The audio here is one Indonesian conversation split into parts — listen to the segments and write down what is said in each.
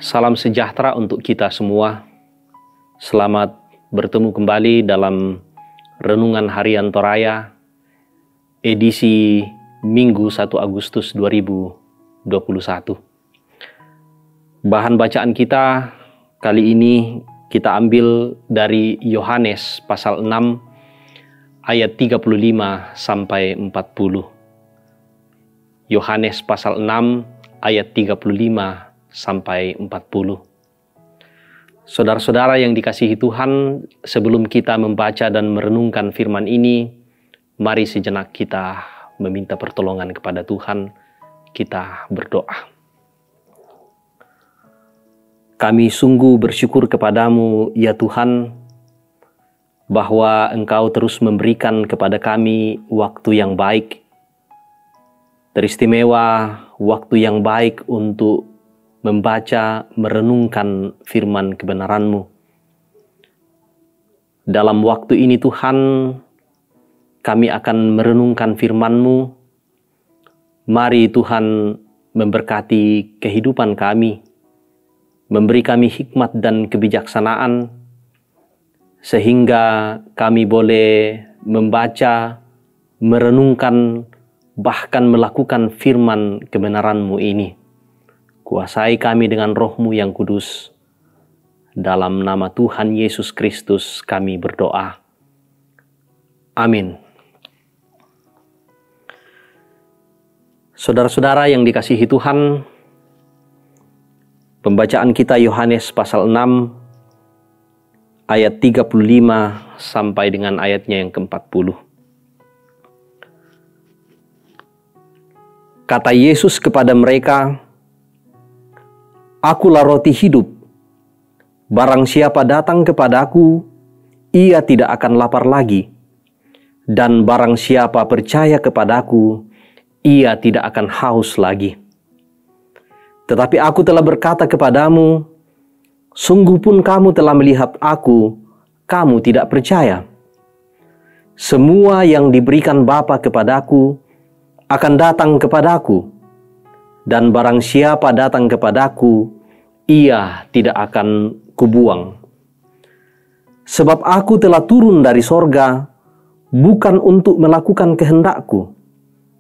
Salam sejahtera untuk kita semua. Selamat bertemu kembali dalam Renungan Harian Toraya, edisi Minggu 1 Agustus 2021. Bahan bacaan kita kali ini kita ambil dari Yohanes pasal 6 ayat 35 sampai 40. Yohanes pasal 6 ayat 35 sampai 40. Saudara-saudara yang dikasihi Tuhan, sebelum kita membaca dan merenungkan firman ini, mari sejenak kita meminta pertolongan kepada Tuhan. Kita berdoa. Kami sungguh bersyukur kepadamu, ya Tuhan, bahwa Engkau terus memberikan kepada kami waktu yang baik, teristimewa waktu yang baik untuk membaca, merenungkan firman kebenaran-Mu. Dalam waktu ini Tuhan, kami akan merenungkan firman-Mu. Mari Tuhan memberkati kehidupan kami, memberi kami hikmat dan kebijaksanaan, sehingga kami boleh membaca, merenungkan, bahkan melakukan firman kebenaran-Mu ini. Kuasai kami dengan Roh-Mu yang kudus. Dalam nama Tuhan Yesus Kristus kami berdoa. Amin. Saudara-saudara yang dikasihi Tuhan, pembacaan kita Yohanes pasal 6 ayat 35 sampai dengan ayatnya yang ke-40. Kata Yesus kepada mereka, "Akulah roti hidup. Barang siapa datang kepadaku, ia tidak akan lapar lagi. Dan barang siapa percaya kepadaku, ia tidak akan haus lagi. Tetapi aku telah berkata kepadamu, sungguh pun kamu telah melihat aku, kamu tidak percaya. Semua yang diberikan Bapa kepadaku akan datang kepadaku. Dan barang siapa datang kepadaku, ia tidak akan kubuang. Sebab aku telah turun dari sorga, bukan untuk melakukan kehendakku,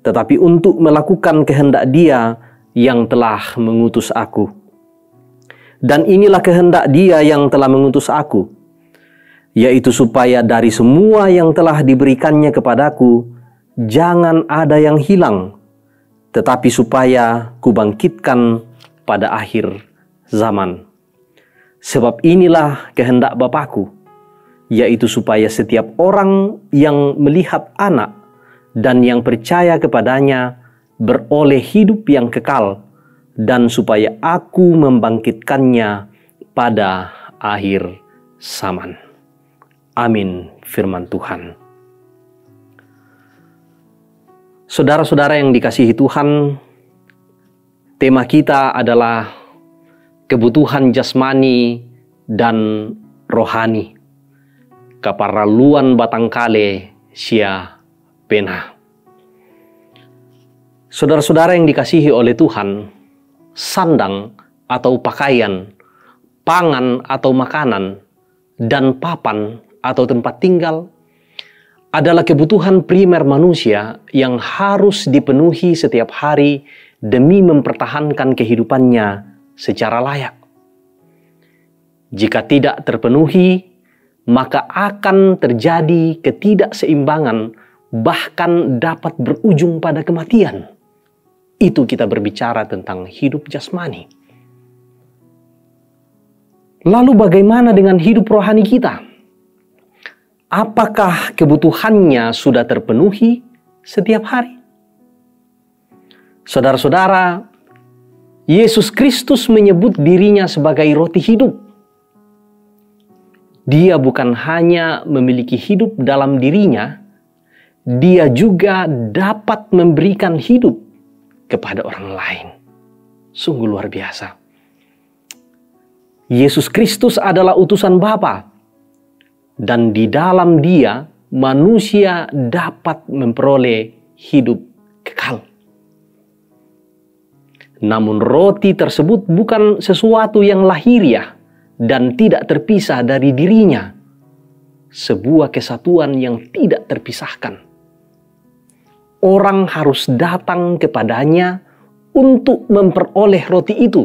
tetapi untuk melakukan kehendak Dia yang telah mengutus aku. Dan inilah kehendak Dia yang telah mengutus aku, yaitu supaya dari semua yang telah diberikannya kepadaku, jangan ada yang hilang, tetapi supaya kubangkitkan pada akhir zaman. Sebab inilah kehendak Bapakku, yaitu supaya setiap orang yang melihat Anak dan yang percaya kepadanya beroleh hidup yang kekal, dan supaya aku membangkitkannya pada akhir zaman. Amin, firman Tuhan. Saudara-saudara yang dikasihi Tuhan, tema kita adalah kebutuhan jasmani dan rohani. Kaparaluan batangkale sia pena. Saudara-saudara yang dikasihi oleh Tuhan, sandang atau pakaian, pangan atau makanan, dan papan atau tempat tinggal adalah kebutuhan primer manusia yang harus dipenuhi setiap hari demi mempertahankan kehidupannya secara layak. Jika tidak terpenuhi, maka akan terjadi ketidakseimbangan, bahkan dapat berujung pada kematian. Itu kita berbicara tentang hidup jasmani. Lalu bagaimana dengan hidup rohani kita? Apakah kebutuhannya sudah terpenuhi setiap hari? Saudara-saudara, Yesus Kristus menyebut dirinya sebagai roti hidup. Dia bukan hanya memiliki hidup dalam dirinya, Dia juga dapat memberikan hidup kepada orang lain. Sungguh luar biasa. Yesus Kristus adalah utusan Bapa. Dan di dalam Dia, manusia dapat memperoleh hidup kekal. Namun roti tersebut bukan sesuatu yang lahiriah dan tidak terpisah dari dirinya. Sebuah kesatuan yang tidak terpisahkan. Orang harus datang kepadanya untuk memperoleh roti itu,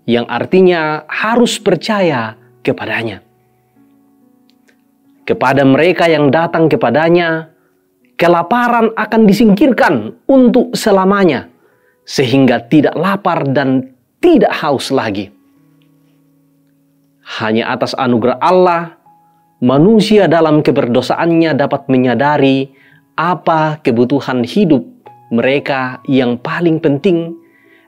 yang artinya harus percaya kepadanya. Kepada mereka yang datang kepadanya, kelaparan akan disingkirkan untuk selamanya, sehingga tidak lapar dan tidak haus lagi. Hanya atas anugerah Allah, manusia dalam keberdosaannya dapat menyadari apa kebutuhan hidup mereka yang paling penting,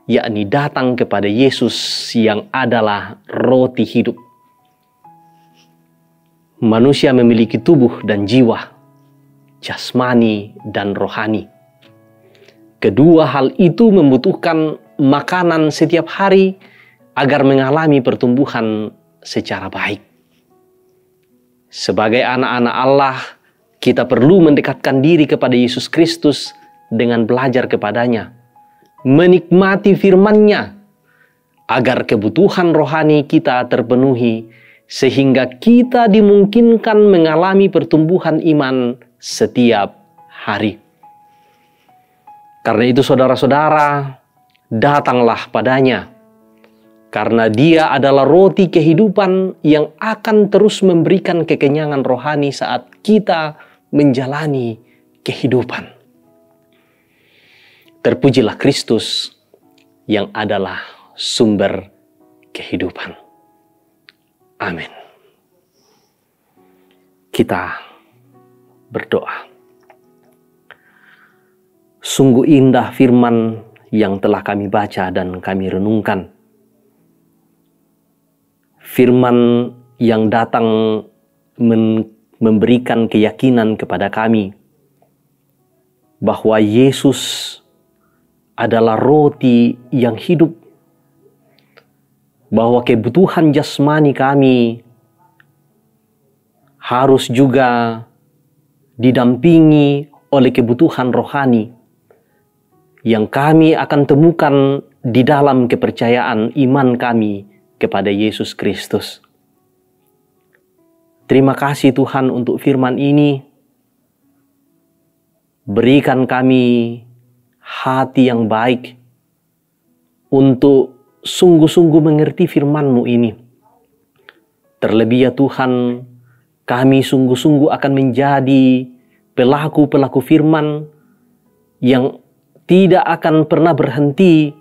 yakni datang kepada Yesus yang adalah roti hidup. Manusia memiliki tubuh dan jiwa, jasmani dan rohani. Kedua hal itu membutuhkan makanan setiap hari agar mengalami pertumbuhan secara baik. Sebagai anak-anak Allah, kita perlu mendekatkan diri kepada Yesus Kristus dengan belajar kepadanya, menikmati firman-Nya, agar kebutuhan rohani kita terpenuhi, sehingga kita dimungkinkan mengalami pertumbuhan iman setiap hari. Karena itu saudara-saudara, datanglah padanya, karena Dia adalah roti kehidupan yang akan terus memberikan kekenyangan rohani saat kita menjalani kehidupan. Terpujilah Kristus yang adalah sumber kehidupan. Amin. Kita berdoa. Sungguh indah firman yang telah kami baca dan kami renungkan. Firman yang datang memberikan keyakinan kepada kami bahwa Yesus adalah roti yang hidup, bahwa kebutuhan jasmani kami harus juga didampingi oleh kebutuhan rohani yang kami akan temukan di dalam kepercayaan iman kami kepada Yesus Kristus. Terima kasih Tuhan untuk firman ini. Berikan kami hati yang baik untuk sungguh-sungguh mengerti firman-Mu ini. Terlebih ya Tuhan, kami sungguh-sungguh akan menjadi pelaku-pelaku firman yang tidak akan pernah berhenti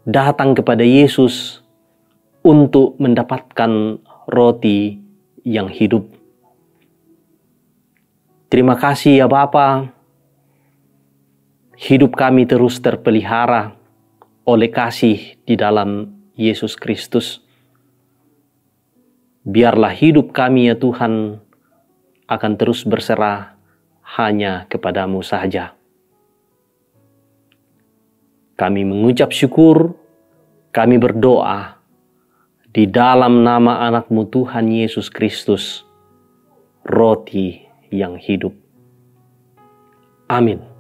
datang kepada Yesus untuk mendapatkan roti yang hidup. Terima kasih ya Bapa, hidup kami terus terpelihara oleh kasih di dalam Yesus Kristus. Biarlah hidup kami ya Tuhan akan terus berserah hanya kepada-Mu saja. Kami mengucap syukur, kami berdoa di dalam nama anak-Mu Tuhan Yesus Kristus, roti yang hidup. Amin.